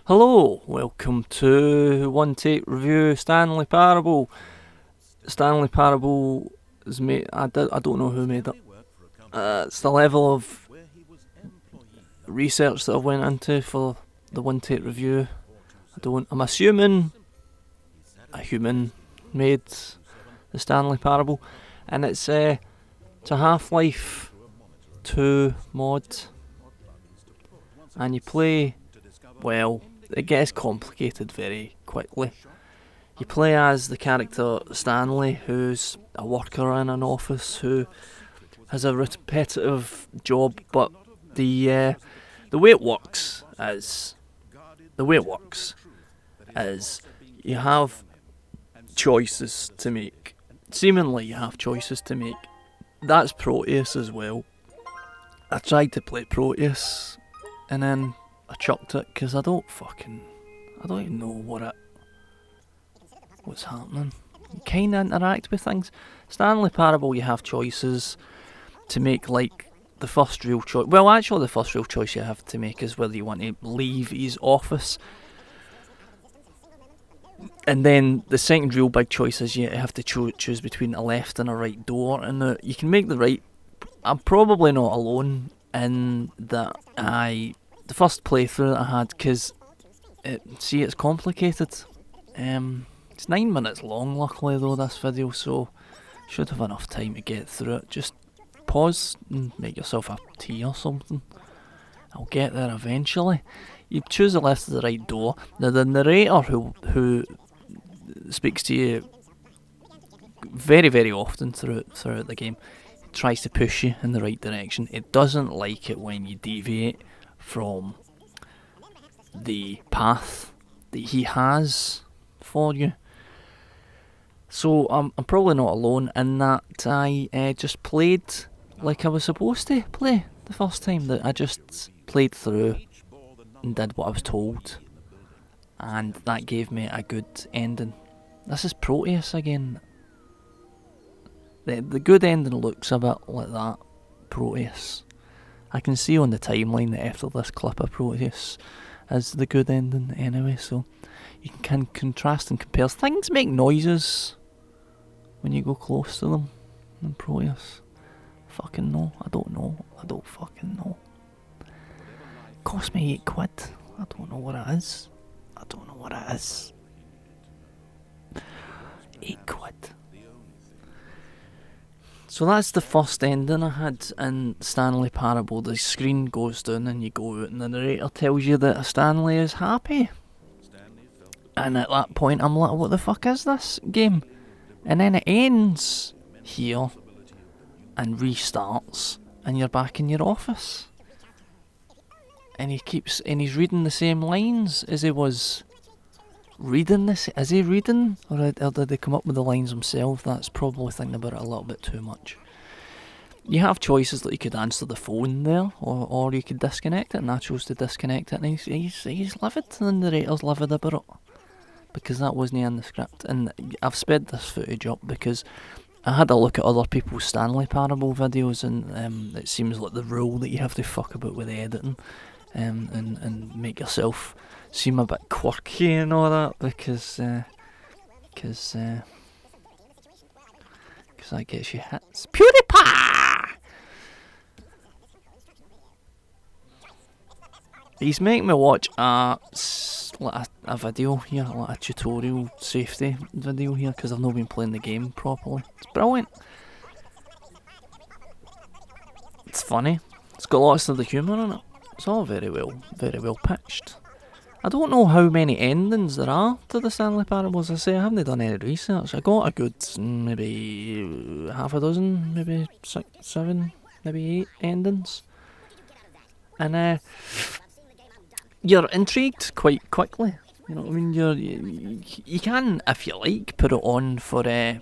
Hello, welcome to One Take Review Stanley Parable. Stanley Parable is made. I don't know who made it. It's the level of research that I went into for the One Take Review. I'm assuming a human made the Stanley Parable, and it's a Half-Life 2 mod, and you play. Well, it gets complicated very quickly. You play as the character Stanley, who's a worker in an office who has a repetitive job, but the way it works is you have choices to make. Seemingly, you have choices to make. That's Proteus as well. I tried to play Proteus, and then I chucked it because I don't even know what's happening. You kind of interact with things. Stanley Parable, you have choices to make, like the first real choice. Well, actually, the first real choice you have to make is whether you want to leave his office. And then the second real big choice is you have to choose between a left and a right door. And you can make the right. I'm probably not alone in that the first playthrough that I had, because it's complicated. It's 9 minutes long, luckily, though, this video, so should have enough time to get through it. Just pause and make yourself a tea or something. I'll get there eventually. You choose the left or the right door. Now, the narrator who speaks to you very, very often throughout the game tries to push you in the right direction. It doesn't like it when you deviate from the path that he has for you. So I'm probably not alone in that I just played like I was supposed to play the first time. That I just played through and did what I was told, and that gave me a good ending. This is Proteus again. The good ending looks a bit like that, Proteus. I can see on the timeline that after this clip of Proteus is the good ending anyway, so you can contrast and compare. Things make noises when you go close to them in Proteus. Fucking no, I don't know. I don't fucking know. Cost me £8. I don't know what it is. £8. So that's the first ending I had in Stanley Parable. The screen goes down and you go out and the narrator tells you that Stanley is happy. And at that point I'm like, what the fuck is this game? And then it ends here and restarts and you're back in your office. And he's reading the same lines as he was reading this. Is he reading? Or did they come up with the lines himself? That's probably thinking about it a little bit too much. You have choices that you could answer the phone there, or you could disconnect it, and I chose to disconnect it, and he's livid, and the narrator's livid about it, because that wasn't in the script. And I've sped this footage up because I had a look at other people's Stanley Parable videos, and it seems like the rule that you have to fuck about with editing, and make yourself seem a bit quirky and all that, because that gets you hits. PewDiePie! He's making me watch a video here, like a tutorial safety video here, because I've not been playing the game properly. It's brilliant. It's funny. It's got lots of the humour in it. It's all very well pitched. I don't know how many endings there are to the Stanley Parable. As I say, I haven't done any research. I got a good maybe half a dozen, maybe 6, 7, maybe 8 endings. And you're intrigued quite quickly. You know what I mean? You can, if you like, put it on for 10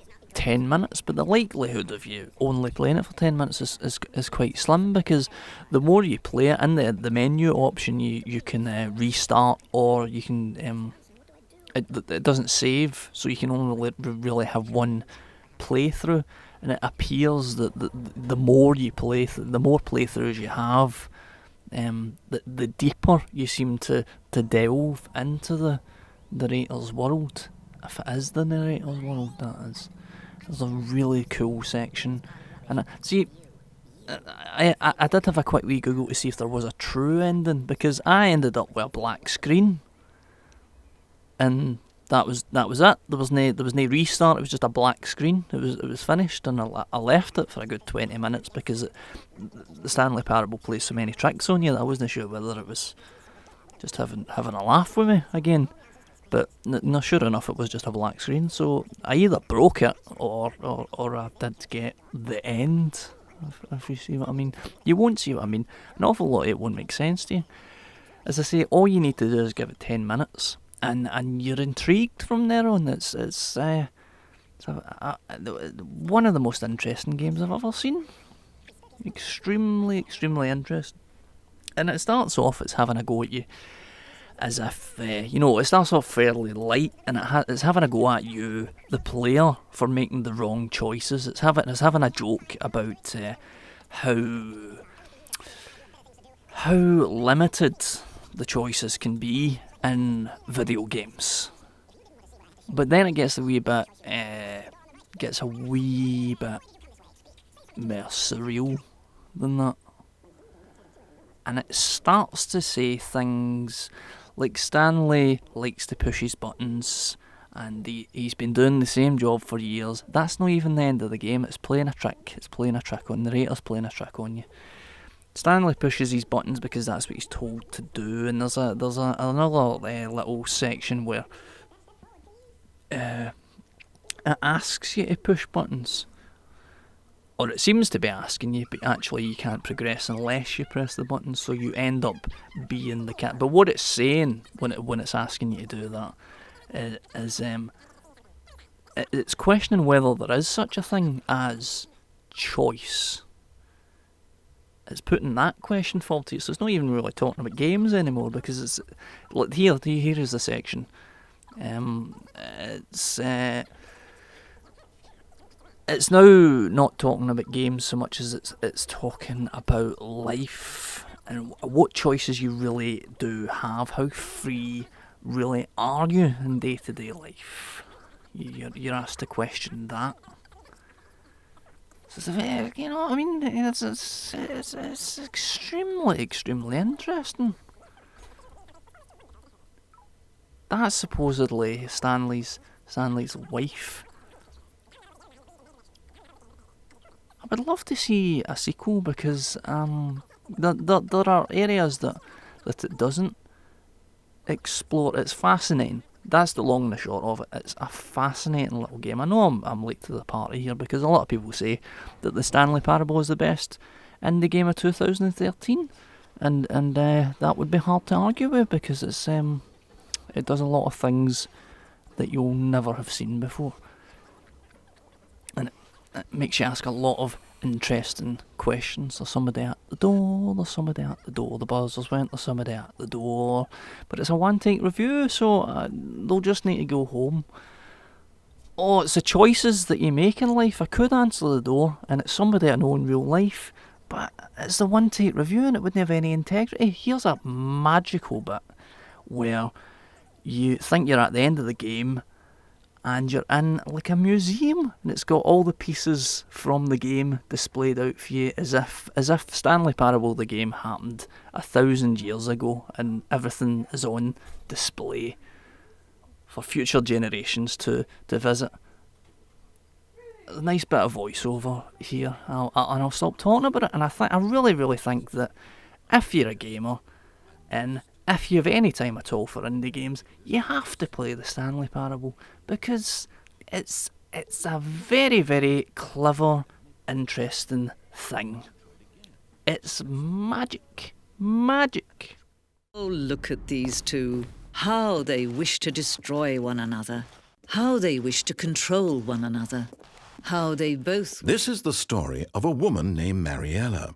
minutes, but the likelihood of you only playing it for 10 minutes is quite slim, because the more you play it, in the menu option you can restart, or you can it doesn't save, so you can only really have one playthrough, and it appears that the more you play, the more playthroughs you have, the deeper you seem to delve into the narrator's world, if it is the narrator's world, that is. There's a really cool section, and I did have a quick wee Google to see if there was a true ending, because I ended up with a black screen, and that was it. There was no restart. It was just a black screen. It was finished, and I left it for a good 20 minutes because the Stanley Parable plays so many tricks on you that I wasn't sure whether it was just having a laugh with me again. But no, sure enough, it was just a black screen. So I either broke it or I did get the end. If you see what I mean, you won't see what I mean. An awful lot of it won't make sense to you. As I say, all you need to do is give it 10 minutes, and you're intrigued from there on. It's one of the most interesting games I've ever seen. Extremely, extremely interesting. And it starts off as having a go at you, as if, it starts off fairly light, and it's having a go at you, the player, for making the wrong choices. It's having a joke about how limited the choices can be in video games. But then it gets a wee bit more surreal than that. And it starts to say things like Stanley likes to push his buttons, and he's been doing the same job for years. That's not even the end of the game. It's playing a trick. It's playing a trick on the narrator's playing a trick on you. Stanley pushes his buttons because that's what he's told to do. And there's another little section where it asks you to push buttons. Or it seems to be asking you, but actually you can't progress unless you press the button, so you end up being the cat. But what it's saying when it's asking you to do that is it's questioning whether there is such a thing as choice. It's putting that question forward to you, so it's not even really talking about games anymore, because it's like here is the section. It's now not talking about games so much as it's talking about life and what choices you really do have. How free really are you in day-to-day life? You're asked to question that. So it's a very, it's extremely, extremely interesting. That's supposedly Stanley's wife. I would love to see a sequel, because there are areas that it doesn't explore. It's fascinating. That's the long and the short of it. It's a fascinating little game. I know I'm late to the party here, because a lot of people say that the Stanley Parable is the best indie game of 2013, and that would be hard to argue with, because it does a lot of things that you'll never have seen before. It makes you ask a lot of interesting questions. There's somebody at the door, the buzzers went, there's somebody at the door. But it's a one-take review, so they'll just need to go home. Oh, it's the choices that you make in life. I could answer the door, and it's somebody I know in real life, but it's the one-take review, and it wouldn't have any integrity. Here's a magical bit where you think you're at the end of the game, and you're in like a museum, and it's got all the pieces from the game displayed out for you, as if Stanley Parable the game happened 1,000 years ago, and everything is on display for future generations to visit. A nice bit of voiceover here, and I'll stop talking about it. And I really, really think that if you're a gamer, and if you have any time at all for indie games, you have to play the Stanley Parable, because it's a very, very clever, interesting thing. It's magic. Magic. Oh, look at these two. How they wish to destroy one another. How they wish to control one another. How they both... This is the story of a woman named Mariella.